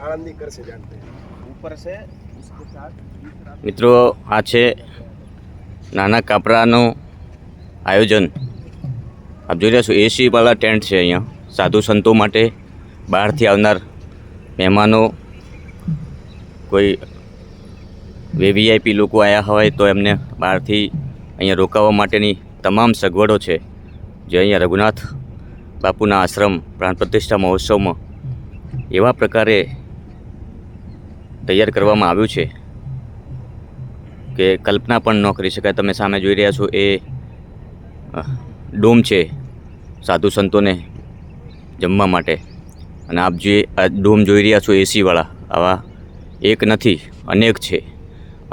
आनंदी कर से जानते हैं ऊपर से उसके साथ મિત્રો આ છે નાના કાપરાનું આયોજન આપ જોઈ રહ્યા છો એસી વાળા ટેન્ટ છે અહીંયા સાધુ સંતો માટે બહારથી આવનાર મહેમાનો કોઈ વીવીઆઈપી લોકો આવ્યા હોય તો એમને બહારથી અહીંયા રોકાવા માટેની તમામ સગવડો છે જે અહીંયા રઘુનાથ બાપુના આશ્રમ પ્રાણ પ્રતિષ્ઠા મહોત્સવમાં એવા પ્રકારે તૈયાર કરવામાં આવ્યું છે કે કલ્પના પણ ન કરી શકાય. તમે સામે જોઈ રહ્યા છો એ ડોમ છે સાધુ સંતોને જમવા માટે અને આપ જે આ ડોમ જોઈ રહ્યા છો એસીવાળા આવા એક નથી અનેક છે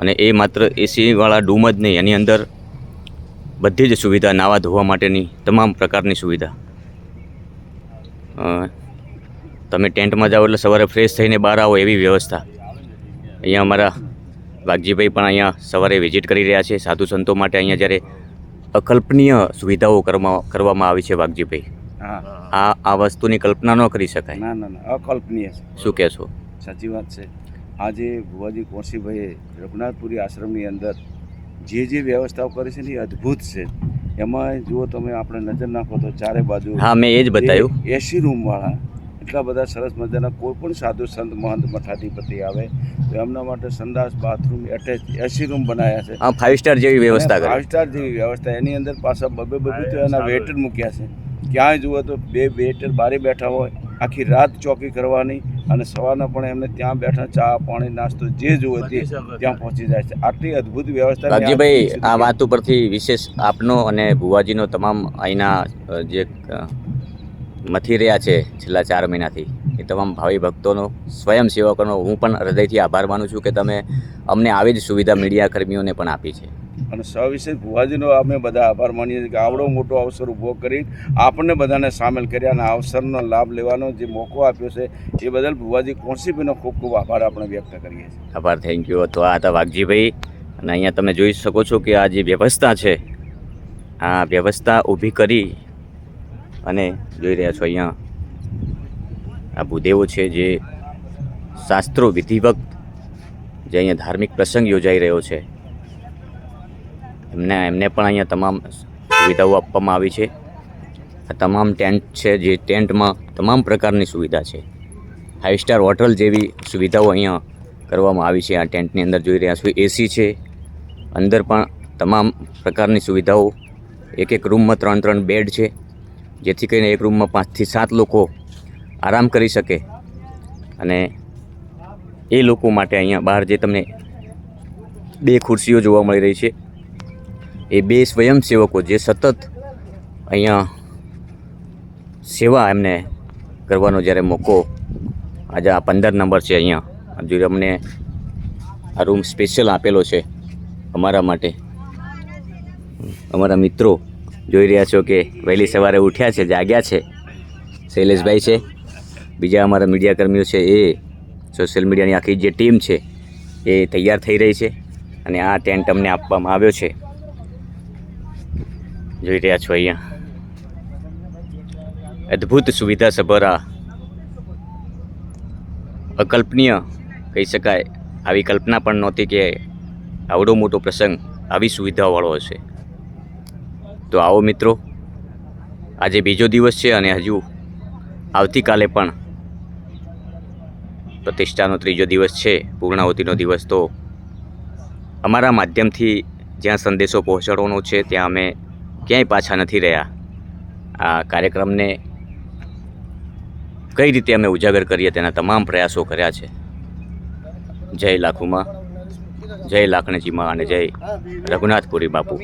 અને એ માત્ર એસીવાળા ડોમ જ નહીં એની અંદર બધી જ સુવિધા નાવા ધોવા માટેની તમામ પ્રકારની સુવિધા. તમે ટેન્ટમાં જાઓ એટલે સવારે ફ્રેશ થઈને બહાર આવો એવી વ્યવસ્થા. અહીંયા અમારા વાઘજીભાઈ પણ અહીંયા સવારે વિઝિટ કરી રહ્યા છે સાધુ સંતો માટે. અહીંયા જ્યારે અકલ્પનીય સુવિધાઓ કરવામાં આવી છે વાઘજીભાઈ, આ વસ્તુની કલ્પના ન કરી શકાય. ના ના ના અકલ્પનીય છે. શું કહેશો? સાચી વાત છે. આજે ભુવાજી કોશીભાઈએ રઘુનાથપુરી આશ્રમની અંદર જે વ્યવસ્થાઓ કરી છે ને એ અદ્ભુત છે. એમાં જુઓ તમે આપણે નજર નાખો તો ચારે બાજુ હા મેં એ જ બતાવ્યું એસી રૂમવાળા એટલા બધા સરસ મજાના. કોઈ પણ સાધુ સંત મહંત મઠાધિપતિ આવે તો એમના માટે સંડાસ બાથરૂમ એટેચ એસી રૂમ બનાવ્યા છે. હા 5 સ્ટાર જેવી વ્યવસ્થા કરી. 5 સ્ટાર જેવી વ્યવસ્થા. એની અંદર પાછા બબે તો એના વેટર મૂક્યા છે. ક્યાંય જુઓ તો 2 વેટર બારે બેઠા હોય, આખી રાત ચોકી કરવાની અને સવારના પણ એમને ત્યાં બેઠા ચા પાણી નાસ્તો જે જુએ તે ત્યાં પહોંચી જાય છે. આટલી અદ્ભુત વ્યવસ્થા. વાઘજીભાઈ આ વાત ઉપરથી વિશેષ આપનો અને ભુવાજીનો તમામ અહીંના જે મથી રહ્યા છે છેલ્લા 4 મહિનાથી એ તમામ ભાવિ ભક્તોનો સ્વયંસેવકોનો હું પણ હૃદયથી આભાર માનું છું કે તમે અમને આવી જ સુવિધા મીડિયા કર્મીઓને પણ આપી છે. અને સવિશેષ ભુવાજીનો અમે બધા આભાર માનીએ છીએ કે આવડો મોટો અવસર ઊભો કરી આપણને બધાને સામેલ કર્યા અને આ અવસરનો લાભ લેવાનો જે મોકો આપ્યો છે એ બદલ ભુવાજી કોશીભાઈનો ખૂબ ખૂબ આભાર આપણે વ્યક્ત કરીએ છીએ. આભાર, થેન્ક યુ. તો આ હતા વાઘજીભાઈ અને અહીંયા તમે જોઈ શકો છો કે આ જે વ્યવસ્થા છે આ વ્યવસ્થા ઊભી કરી અને જોઈ રહ્યા છો અહીંયા આ ભૂદેવો છે જે શાસ્ત્રો વિધિવત જે અહીંયા ધાર્મિક પ્રસંગ યોજાઈ રહ્યો છે એમને પણ અહીંયા તમામ સુવિધાઓ આપવામાં આવી છે. આ તમામ ટેન્ટ છે જે ટેન્ટમાં તમામ પ્રકારની સુવિધા છે. 5 સ્ટાર હોટલ જેવી સુવિધાઓ અહીંયા કરવામાં આવી છે. આ ટેન્ટની અંદર જોઈ રહ્યા છો એસી છે, અંદર પણ તમામ પ્રકારની સુવિધાઓ. એક રૂમમાં 3 બેડ છે જેથી કરીને એક રૂમમાં 5 થી 7 લોકો આરામ કરી શકે. અને એ લોકો માટે અહીંયા બહાર જે તમને 2 ખુરશીઓ જોવા મળી રહી છે એ 2 સ્વયંસેવકો જે સતત અહીંયા સેવા એમને કરવાનો જ્યારે મોકો આજે આ 15 નંબર છે અહીંયા જો અમને આ રૂમ સ્પેશિયલ આપેલો છે અમારા માટે. અમારા મિત્રો જોઈ રહ્યા છો કે વહેલી સવારે ઉઠ્યા છે, જાગ્યા છે. શૈલેષભાઈ છે, બીજા અમારા મીડિયા કર્મીઓ છે, એ સોશિયલ મીડિયાની આખી જે ટીમ છે એ તૈયાર થઈ રહી છે અને આ ટેન્ટ અમને આપવામાં આવ્યો છે. જોઈ રહ્યા છો અહીંયા અદ્ભુત સુવિધા સભર આ અકલ્પનીય કહી શકાય. આવી કલ્પના પણ નહોતી કે આવડો મોટો પ્રસંગ આવી સુવિધાવાળો હશે. તો આવો મિત્રો, આજે બીજો દિવસ છે અને હજુ આવતીકાલે પણ પ્રતિષ્ઠાનો 3જો દિવસ છે, પૂર્ણાહુતિનો દિવસ. તો અમારા માધ્યમથી જ્યાં સંદેશો પહોંચાડવાનો છે ત્યાં અમે ક્યાંય પાછા નથી રહ્યા. આ કાર્યક્રમને કઈ રીતે અમે ઉજાગર કરીએ તેના તમામ પ્રયાસો કર્યા છે. જય લાખુમાં, જય લાખણજીમાં અને જય રઘુનાથપુરી બાપુ.